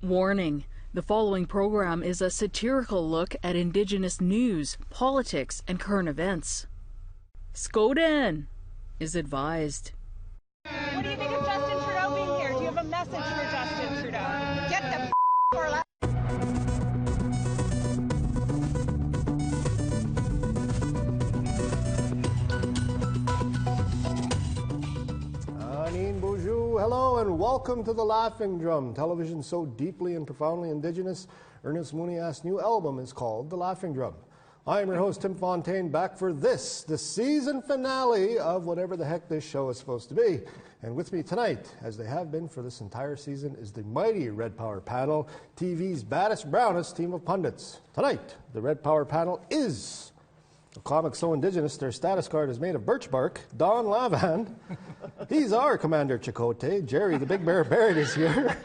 Warning: the following program is a satirical look at Indigenous news, politics, and current events. Skoden is advised. What do you think of Justin Trudeau being here? Do you have a message for Justin Trudeau? Get the for life. Bonjour, hello, and welcome to The Laughing Drum. Television so deeply and profoundly Indigenous, Ernest Munia's new album is called The Laughing Drum. I am your host, Tim Fontaine, back for this, the season finale of whatever the heck this show is supposed to be. And with me tonight, as they have been for this entire season, is the mighty Red Power panel, TV's baddest, brownest team of pundits. Tonight, the Red Power panel is a comic so Indigenous their status card is made of birch bark, Don Lavand. He's our Commander Chakotay. Jerry the Big Bear Barrett is here.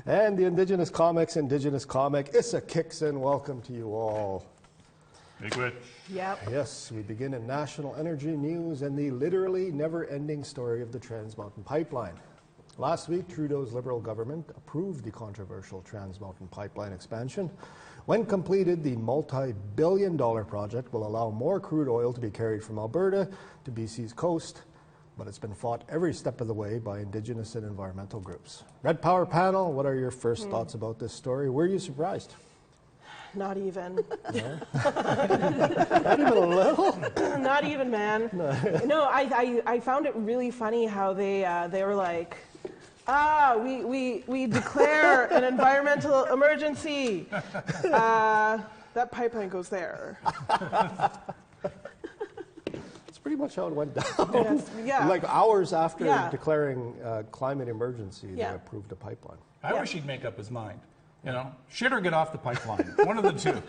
And the Indigenous comic, Issa Kixon. Welcome to you all. Big wit. Yep. Yes, we begin in national energy news and the literally never-ending story of the Trans Mountain Pipeline. Last week, Trudeau's Liberal government approved the controversial Trans Mountain Pipeline expansion. When completed, the multi-billion-dollar project will allow more crude oil to be carried from Alberta to BC's coast, but it's been fought every step of the way by Indigenous and environmental groups. Red Power panel, what are your first thoughts about this story? Were you surprised? Not even. No? Not even a little? Not even, man. No, I found it really funny how they were like, we declare an environmental emergency. That pipeline goes there. That's pretty much how it went down. Yes, yeah. Like hours after declaring climate emergency, they approved a pipeline. I wish he'd make up his mind. You know, shit or get off the pipeline. One of the two.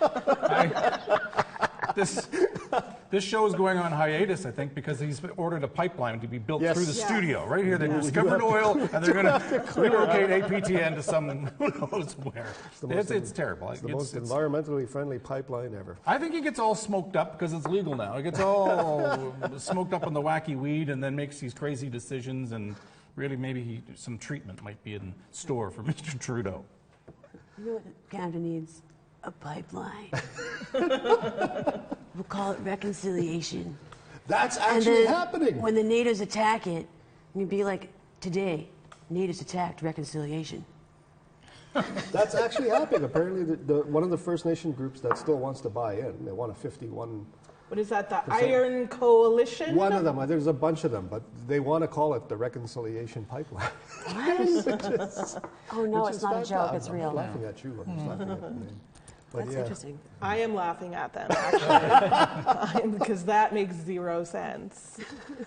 This show is going on hiatus, I think, because he's ordered a pipeline to be built through the studio. Right here, they discovered oil, and they're going to relocate APTN to some who knows where. It's terrible. It's the most environmentally friendly pipeline ever. I think he gets all smoked up because it's legal now. He gets all smoked up on the wacky weed and then makes these crazy decisions, and really maybe some treatment might be in store for Mr. Trudeau. You know what Canada needs? A pipeline. We'll call it reconciliation. That's actually happening. When the natives attack it, you'd be like, today, natives attacked reconciliation. That's actually happening. Apparently, one of the First Nation groups that still wants to buy in, they want a 51%. What is that, the Iron Coalition? One of them. There's a bunch of them, but they want to call it the Reconciliation Pipeline. What? Oh, no, it's not a joke. It's real. I'm laughing at you. I'm just laughing at the name. But that's interesting. I am laughing at them, actually, because that makes zero sense.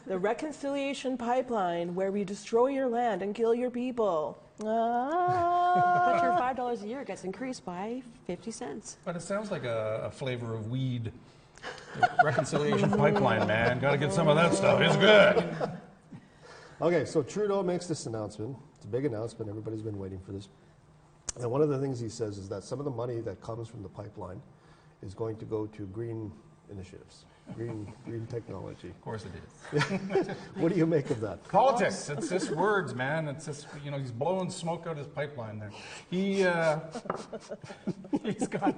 The Reconciliation Pipeline, where we destroy your land and kill your people. But your $5 a year gets increased by 50 cents. But it sounds like a flavor of weed. Reconciliation Pipeline, man. Got to get some of that stuff. It's good. Okay, so Trudeau makes this announcement. It's a big announcement. Everybody's been waiting for this. And one of the things he says is that some of the money that comes from the pipeline is going to go to green initiatives, green technology. Of course it is. What do you make of that? Politics. It's just words, man. It's just, he's blowing smoke out his pipeline there. He's got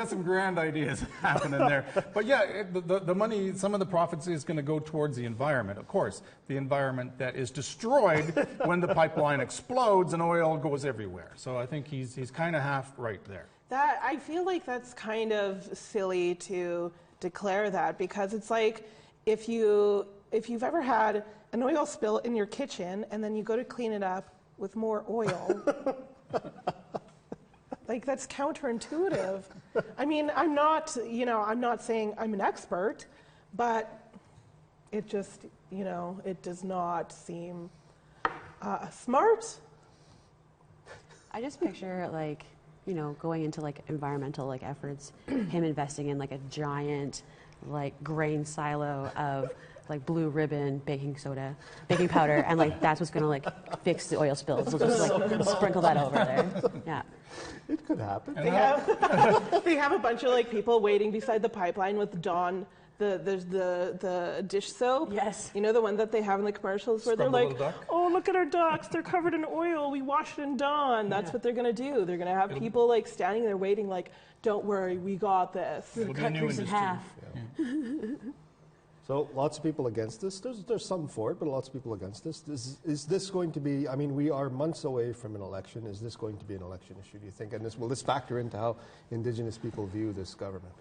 some grand ideas happening there. But yeah, the money, some of the profits is going to go towards the environment. Of course, the environment that is destroyed when the pipeline explodes and oil goes everywhere. So I think he's kind of half right there. That I feel like that's kind of silly to declare that, because it's like if you've ever had an oil spill in your kitchen and then you go to clean it up with more oil. Like, that's counterintuitive. I mean, I'm not saying I'm an expert, but it just, it does not seem smart. I just picture, going into, environmental, efforts, him investing in, a giant, grain silo of, Blue Ribbon baking powder, and, that's what's going to, fix the oil spills. So just, sprinkle that over there. Yeah. It could happen. They have a bunch of, people waiting beside the pipeline with Don There's the dish soap. Yes. You know, the one that they have in the commercials where Scrub they're the like, little duck? oh, look at our ducks. They're covered in oil. We wash it in Dawn. That's what they're going to do. They're going to have people like standing there waiting like, don't worry, we got this. It'll be a Cut new grease in industry. half. So lots of people against this. There's some for it, but lots of people against this. Is this going to be, I mean, we are months away from an election. Is this going to be an election issue, do you think? And will this factor into how Indigenous people view this government?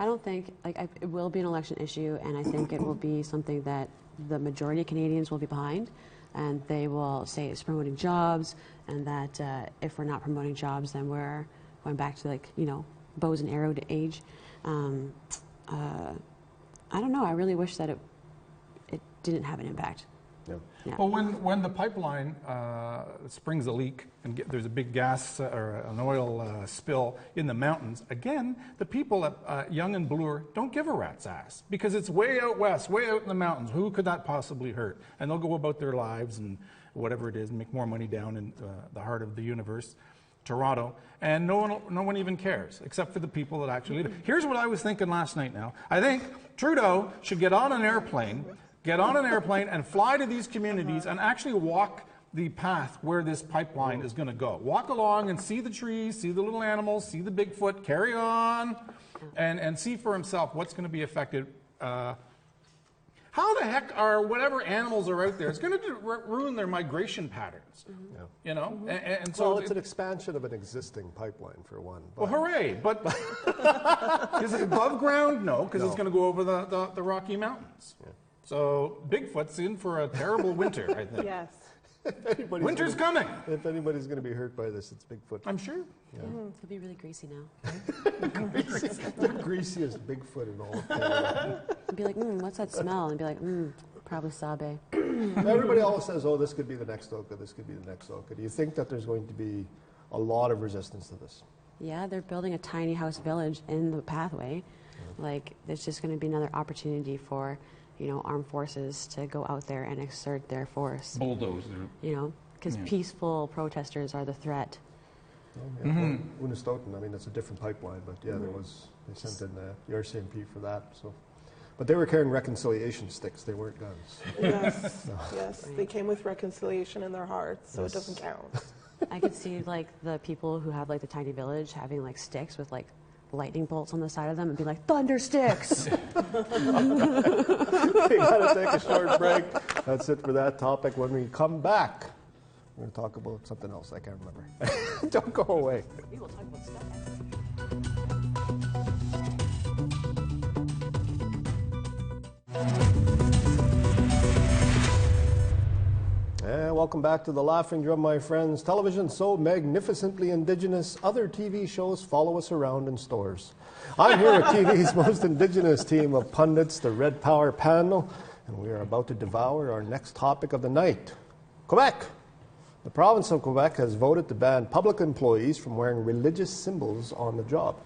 I don't think, it will be an election issue, and I think it will be something that the majority of Canadians will be behind, and they will say it's promoting jobs, and that if we're not promoting jobs, then we're going back to, bows and arrow to age. I don't know. I really wish that it didn't have an impact. Yeah. Well, when the pipeline springs a leak and there's a big gas or an oil spill in the mountains, again, the people at Yonge and Bloor don't give a rat's ass because it's way out west, way out in the mountains. Who could that possibly hurt? And they'll go about their lives and whatever it is, make more money down in the heart of the universe, Toronto, and no one even cares, except for the people that actually live. Here's what I was thinking last night now. I think Trudeau should get on an airplane and fly to these communities and actually walk the path where this pipeline is going to go. Walk along and see the trees, see the little animals, see the Bigfoot, carry on, and see for himself what's going to be affected. How the heck are whatever animals are out there? It's going to ruin their migration patterns. You know, and so Well, it's an expansion of an existing pipeline for one. well, hooray! But is it above ground? No, because it's going to go over the Rocky Mountains. So Bigfoot's in for a terrible winter, I think. Yes. Winter's coming. If anybody's going to be hurt by this, it's Bigfoot. I'm sure. It'll be really greasy now. The greasiest Bigfoot in all of Canada. I'd be like, what's that smell? And be like, probably Sabe. Everybody always says, oh, this could be the next Oka, this could be the next Oka. Do you think that there's going to be a lot of resistance to this? Yeah, they're building a tiny house village in the pathway. Like, there's just going to be another opportunity for, armed forces to go out there and exert their force. Bulldozer. Because peaceful protesters are the threat. Unistoten, I mean, that's a different pipeline, but yeah, they sent in the RCMP for that. So, but they were carrying reconciliation sticks, they weren't guns. Yes, yes. They came with reconciliation in their hearts, so it doesn't count. I could see, the people who have, the tiny village having, sticks with, lightning bolts on the side of them and be like, thunder sticks! We gotta take a short break. That's it for that topic. When we come back, we're going to talk about something else. I can't remember. Don't go away. We will talk about stuff. And welcome back to the Laughing Drum, my friends. Television so magnificently Indigenous, other TV shows follow us around in stores. I'm here with TV's most Indigenous team of pundits, the Red Power panel, and we are about to devour our next topic of the night, Quebec. The province of Quebec has voted to ban public employees from wearing religious symbols on the job.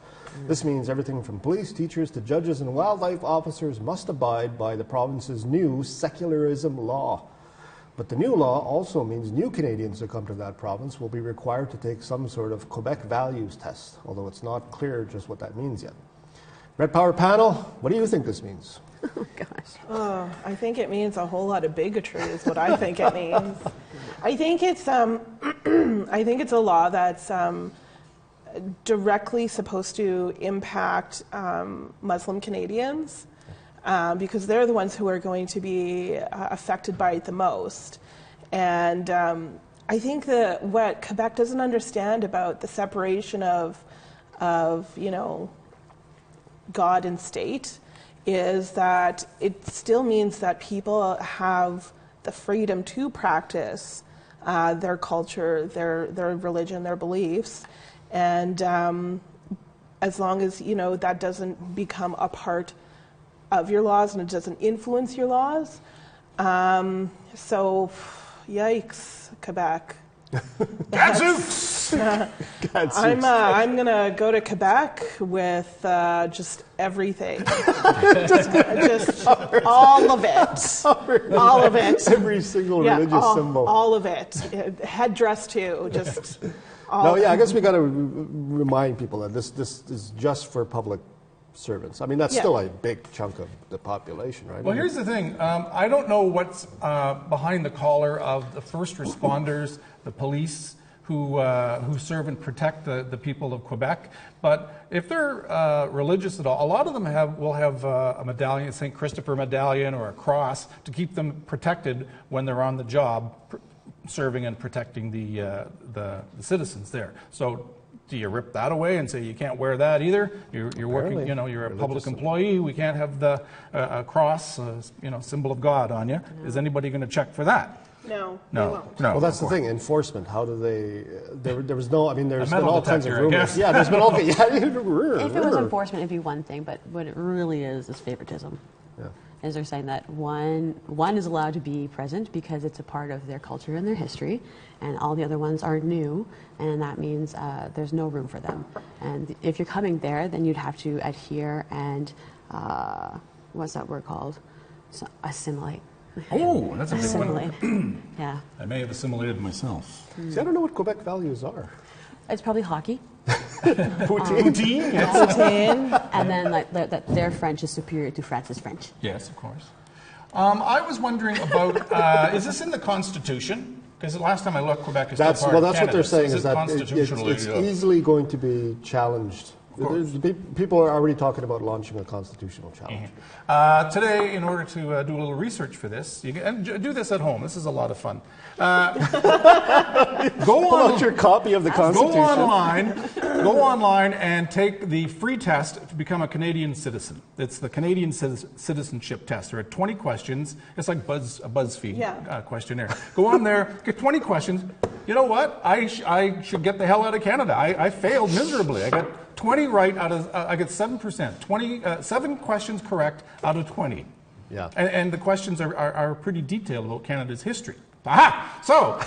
This means everything from police, teachers, to judges and wildlife officers must abide by the province's new secularism law. But the new law also means new Canadians who come to that province will be required to take some sort of Quebec values test, although it's not clear just what that means yet. Red Power panel, what do you think this means? Oh, gosh. Oh, I think it means a whole lot of bigotry is what I think it means. I think it's a law that's directly supposed to impact Muslim Canadians. Because they're the ones who are going to be affected by it the most. And I think that what Quebec doesn't understand about the separation of God and state is that it still means that people have the freedom to practice their culture, their religion, their beliefs. And as long as, that doesn't become a part of your laws and it doesn't influence your laws. So, yikes, Quebec. Gadzooks! I'm gonna go to Quebec with just everything, just all of it, all of it. Every single religious symbol. All of it. Headdress too. Just. No, yeah, I guess we got to remind people that this is just for public servants. I mean, that's still a big chunk of the population, right? Well, here's the thing. I don't know what's behind the collar of the first responders, the police, who serve and protect the people of Quebec. But if they're religious at all, a lot of them will have a medallion, a St. Christopher medallion or a cross to keep them protected when they're on the job, serving and protecting the citizens there. So do you rip that away and say you can't wear that either? You're working, you're a public employee. We can't have the cross, symbol of God on you. No. Is anybody going to check for that? No. No. Well, that's the thing. Enforcement. How do they? There was no. I mean, there's been all kinds of detector, I rumors. guess. Yeah, there's been all. Yeah. If it was enforcement, it'd be one thing, but what it really is favoritism. Yeah. Is they're saying that one is allowed to be present because it's a part of their culture and their history, and all the other ones are new, and that means there's no room for them. And if you're coming there, then you'd have to adhere and what's that word called? So, assimilate. Oh, that's a big Assimilate. one. Yeah. I may have assimilated myself. See, I don't know what Quebec values are. It's probably hockey. Poutine. Poutine. And then that their French is superior to France's French. Yes, of course. I was wondering about, is this in the Constitution? Because the last time I looked, Quebec is still part of That's Canada. what they're saying, So is that it's easily going to be challenged. People are already talking about launching a constitutional challenge. Today, in order to do a little research for this, and do this at home. This is a lot of fun. Pull out your copy of the Constitution. Go online and take the free test to become a Canadian citizen. It's the Canadian citizenship test. There are 20 questions. It's like a BuzzFeed questionnaire. Go on there, get 20 questions. You know what? I should get the hell out of Canada. I failed miserably. I got 20 right out of, I get 7%. 7 questions correct out of 20. Yeah. And the questions are pretty detailed about Canada's history. Aha! So,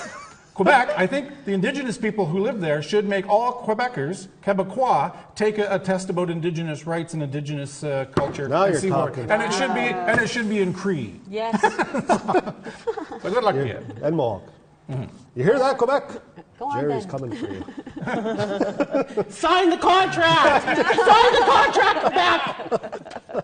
Quebec, I think the Indigenous people who live there should make all Quebecers, Quebecois, take a test about Indigenous rights and Indigenous culture. Now you're talking. And it should be in Cree. Yes. So good luck to you. And Mohawk. Mm-hmm. You hear that, Quebec? Go on, Jerry's then. coming for you. Sign the contract! Sign the contract, Quebec!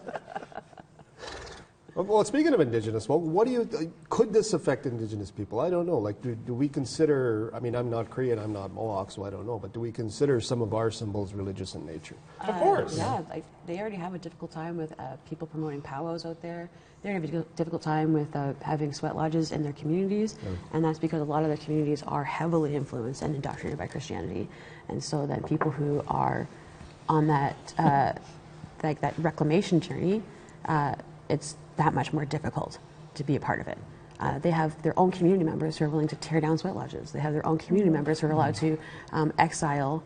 Well, speaking of Indigenous, what do you, could this affect Indigenous people? I don't know. Like, do we consider, I mean, I'm not Cree and I'm not Mohawk, so I don't know, but do we consider some of our symbols religious in nature? Of course. Yeah, they already have a difficult time with people promoting powwows out there. They're going to have a difficult time with having sweat lodges in their communities, and that's because a lot of their communities are heavily influenced and indoctrinated by Christianity. And so then people who are on that, that reclamation journey, it's that much more difficult to be a part of it. They have their own community members who are willing to tear down sweat lodges. They have their own community members who are allowed to exile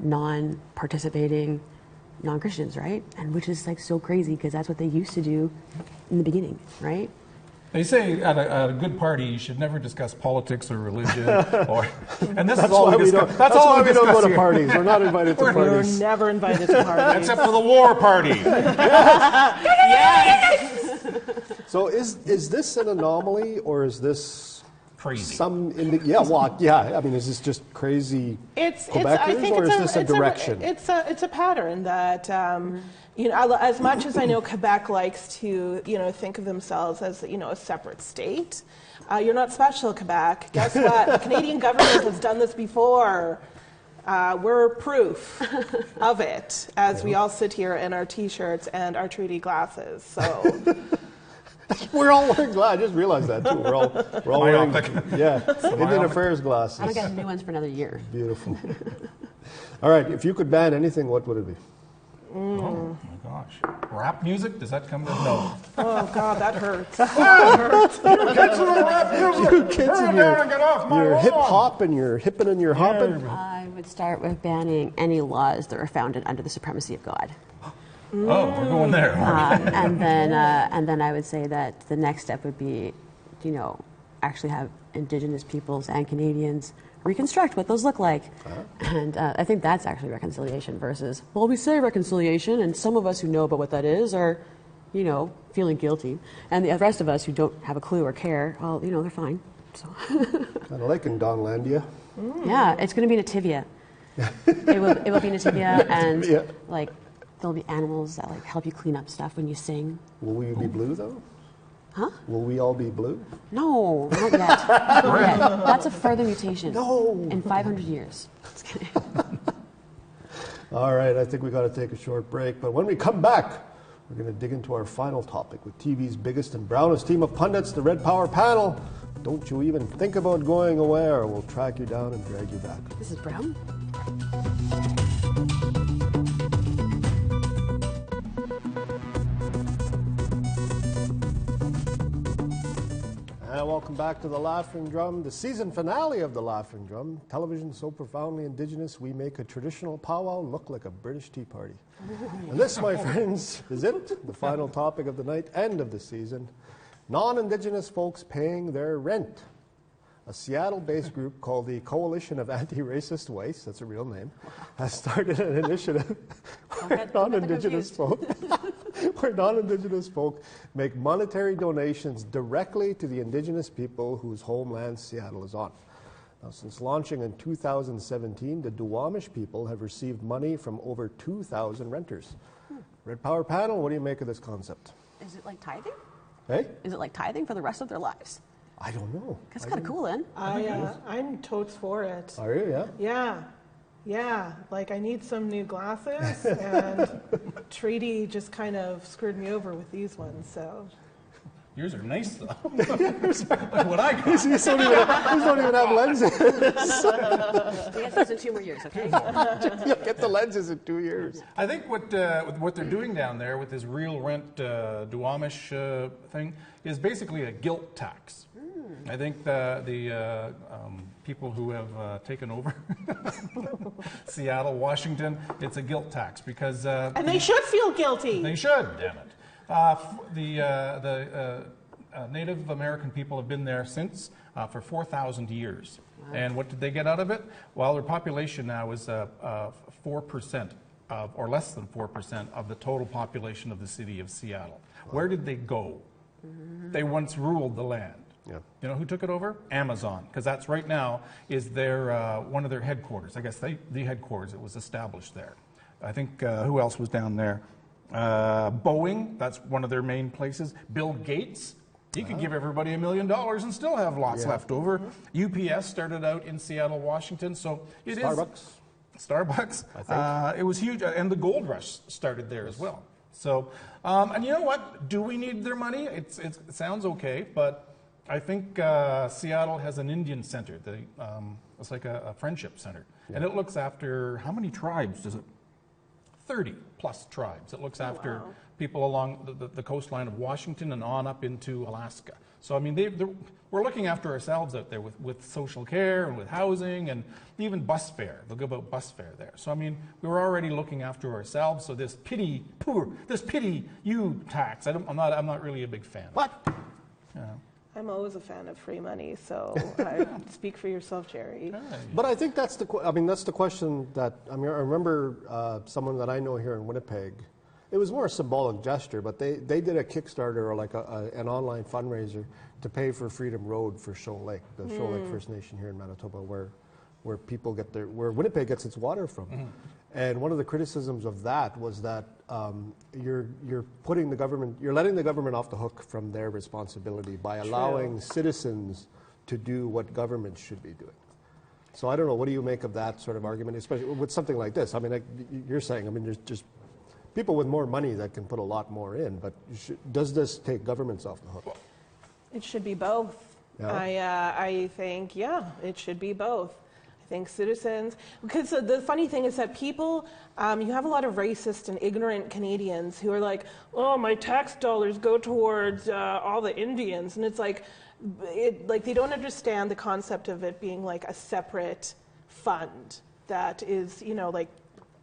non-participating non-Christians, right? And which is like so crazy because that's what they used to do in the beginning, right? They say at a good party you should never discuss politics or religion, and this That's is all why we discuss. that's why we don't go to here. parties. We're not invited to We're parties. never invited to parties. Except for the war party. So is this an anomaly, or is this Crazy. I mean, is this just crazy Quebecers, or is this a direction? It's a pattern that as much as I know Quebec likes to think of themselves as a separate state. You're not special, Quebec. Guess what? The Canadian government has done this before. We're proof of it as we all sit here in our T-shirts and our treaty glasses. So. We're all wearing glasses. I just realized that too. We're all wearing Indian Affairs glasses. I don't get new ones for another year. Beautiful. All right, if you could ban anything, what would it be? Oh my gosh. Rap music? Does that come to no? Oh God, that hurts. Kids in the rap music. You kids Turn and it down and get off my your lawn. hip hop and your hippin' and your hoppin'. I would start with banning any laws that are founded under the supremacy of God. Oh, we're going there. And then I would say that the next step would be, actually have Indigenous peoples and Canadians reconstruct what those look like. And I think that's actually reconciliation versus, well, we say reconciliation, and some of us who know about what that is are, feeling guilty. And the rest of us who don't have a clue or care, well, they're fine. So. Kind of like in Donlandia. Yeah, it's going to be Nativia. It will be Nativia, and there'll be animals that like help you clean up stuff when you sing. Will we be blue though? Huh? Will we all be blue? No, not yet. Not yet. That's a further mutation. No. In 500 years. Just kidding. All right, I think we got to take a short break. But when we come back, we're going to dig into our final topic with TV's biggest and brownest team of pundits, the Red Power panel. Don't you even think about going away, or we'll track you down and drag you back. This is brown? And welcome back to The Laughing Drum, the season finale of The Laughing Drum. Television so profoundly indigenous, we make a traditional powwow look like a British tea party. And this, my friends, is it, the final topic of the night and of the season. Non-Indigenous folks paying their rent. A Seattle-based group called the Coalition of Anti-Racist Waste, that's a real name, has started an initiative where non-Indigenous folk make monetary donations directly to the Indigenous people whose homeland Seattle is on. Now, since launching in 2017, the Duwamish people have received money from over 2,000 renters. Red Power panel, what do you make of this concept? Is it like tithing? Hey? Is it like tithing for the rest of their lives? I don't know. That's kind of cool, then. I'm totes for it. Are you? Yeah? Yeah. Yeah. Like, I need some new glasses, and Treaty just kind of screwed me over with these ones, so. Yours are nice, though. Like what I got. These don't even have lenses. You get those in 2 more years, okay? You'll get the lenses in 2 years. I think what they're doing down there with this real rent Duwamish thing is basically a guilt tax. I think the people who have taken over Seattle, Washington, it's a guilt tax because... and they should feel guilty. They should, damn it. The Native American people have been there since for 4,000 years. Wow. And what did they get out of it? Well, their population now is 4% or less than 4% of the total population of the city of Seattle. Wow. Where did they go? Mm-hmm. They once ruled the land. Yeah. You know who took it over? Amazon, because that's right now is their one of their headquarters. I guess the headquarters. It was established there. I think who else was down there? Boeing, that's one of their main places. Bill Gates, he could give everybody $1 million and still have lots left over. UPS started out in Seattle, Washington, so it Starbucks. I think. It was huge, and the gold rush started there as well. So, and you know what? Do we need their money? It sounds okay, but I think Seattle has an Indian center. It's like a friendship center, and it looks after, how many tribes does it? 30 plus tribes. It looks after people along the coastline of Washington and on up into Alaska. So, I mean, we're looking after ourselves out there with social care and with housing and even bus fare. They'll give out bus fare there. So, I mean, we were already looking after ourselves. So this pity you tax, I'm not really a big fan. What? I'm always a fan of free money, so speak for yourself, Jerry. But I think that's the question that, I remember someone that I know here in Winnipeg, it was more a symbolic gesture, but they did a Kickstarter or like an online fundraiser to pay for Freedom Road for Shoal Lake, the Shoal Lake First Nation here in Manitoba, where people where Winnipeg gets its water from. Mm-hmm. And one of the criticisms of that was that you're letting the government off the hook from their responsibility by allowing citizens to do what governments should be doing. So I don't know, what do you make of that sort of argument, especially with something like this? I mean, like you're saying, I mean, there's just people with more money that can put a lot more in, but does this take governments off the hook? It should be both. Yeah. I think, it should be both. I think citizens, because the funny thing is that people, you have a lot of racist and ignorant Canadians who are like, oh, my tax dollars go towards all the Indians. And it's like they don't understand the concept of it being like a separate fund that is, like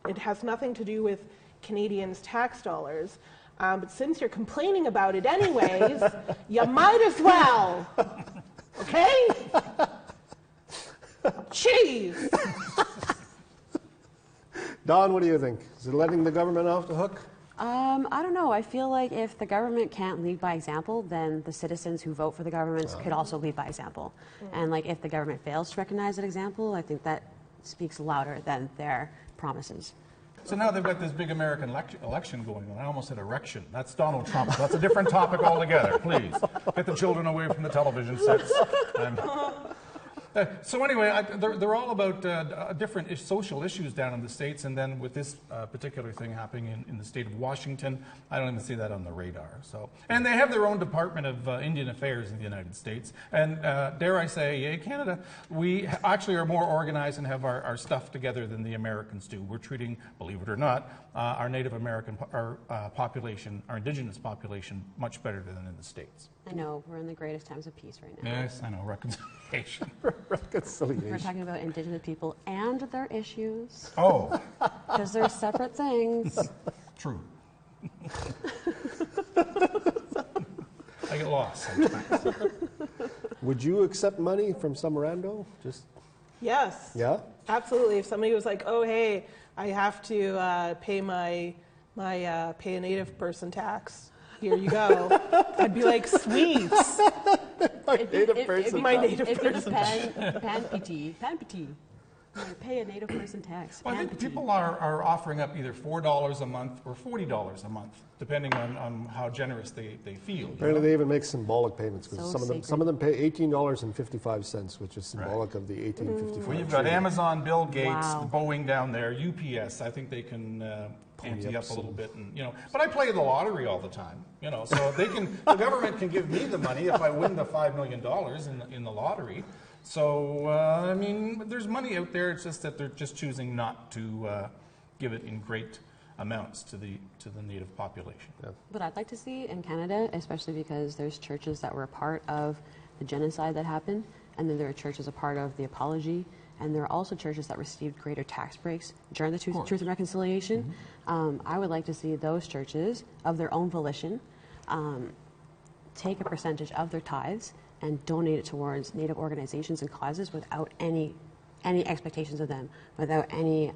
it has nothing to do with Canadians' tax dollars. But since you're complaining about it anyways, you might as well. Okay? Jeez. Don, what do you think? Is it letting the government off the hook? I don't know. I feel like if the government can't lead by example, then the citizens who vote for the government could also lead by example. And like if the government fails to recognize that example, I think that speaks louder than their promises. So now they've got this big American election going on. I almost said erection. That's Donald Trump. That's a different topic altogether. Please get the children away from the television sets. So anyway, they're all about different social issues down in the States, and then with this particular thing happening in the state of Washington, I don't even see that on the radar. So, and they have their own Department of Indian Affairs in the United States, and dare I say, yay, Canada, we actually are more organized and have our stuff together than the Americans do. We're treating, believe it or not, our Native American population, our Indigenous population, much better than in the States. I know, we're in the greatest times of peace right now. Yes, I know, reconciliation. Reconciliation. We're talking about Indigenous people and their issues. Oh. Because they're separate things. True. I get lost sometimes. Would you accept money from some rando? Just Yes. yeah. Absolutely. If somebody was like, "Oh, hey, I have to pay my pay a native person tax. Here you go," I'd be like, "Sweet." My native person. My native If it's person. pan-piti. Pay a native person tax. Well, I think people are offering up either $4 a month or $40 a month, depending on how generous they feel. Apparently, they even make symbolic payments because So some of them pay $18.55, which is symbolic of the 1855. Well, you've got treaty. Amazon, Bill Gates, Wow. Boeing down there, UPS. I think they can ante up a little bit, and But I play the lottery all the time, So the government can give me the money if I win the $5 million in the lottery. So I mean, there's money out there. It's just that they're just choosing not to give it in great amounts to the native population. Yeah. What I'd like to see in Canada, especially because there's churches that were a part of the genocide that happened, and then there are churches a part of the apology, and there are also churches that received greater tax breaks during the Truth and Reconciliation. I would like to see those churches, of their own volition, take a percentage of their tithes and donate it towards Native organizations and causes without any expectations of them, without any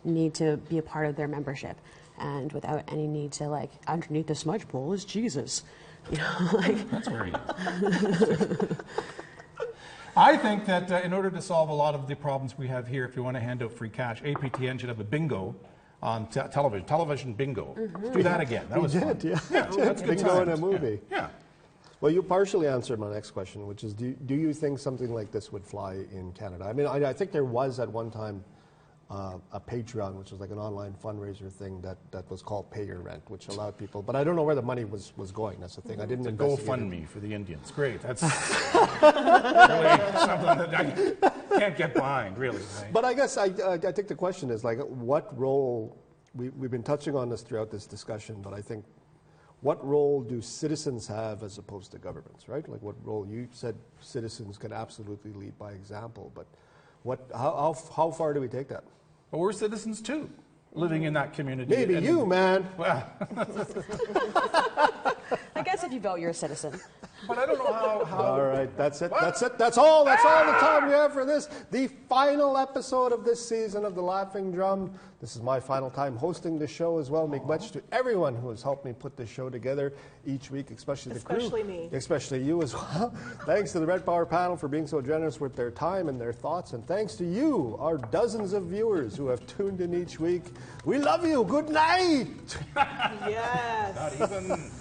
need to be a part of their membership, and without any need to, like, underneath the smudge bowl is Jesus. That's where he is. I think that in order to solve a lot of the problems we have here, if you want to hand out free cash, APTN should have a bingo on television bingo. Let's do that again. That was fun. Yeah. That's good Bingo in times. a movie. Yeah. Well, you partially answered my next question, which is, do you think something like this would fly in Canada? I mean, I think there was at one time a Patreon, which was like an online fundraiser thing that was called Pay Your Rent, which allowed people, but I don't know where the money was going. That's the thing. I didn't It's a investigate GoFundMe for the Indians. Great. That's really something that I can't get behind, really. But I guess I think the question is, like, what role, we've been touching on this throughout this discussion, but I think, what role do citizens have as opposed to governments, right? Like, what role? You said citizens can absolutely lead by example, but how far do we take that? Well, we're citizens too, living in that community. Maybe you, man. Well, I guess if you vote, you're a citizen. but I don't know how. All right, that's it. That's it. That's all the time we have for this. The final episode of this season of The Laughing Drum. This is my final time hosting the show as well. Make much to everyone who has helped me put this show together each week, especially the crew. Especially me. Especially you as well. Thanks to the Red Power panel for being so generous with their time and their thoughts. And thanks to you, our dozens of viewers who have tuned in each week. We love you. Good night. Yes. Not even.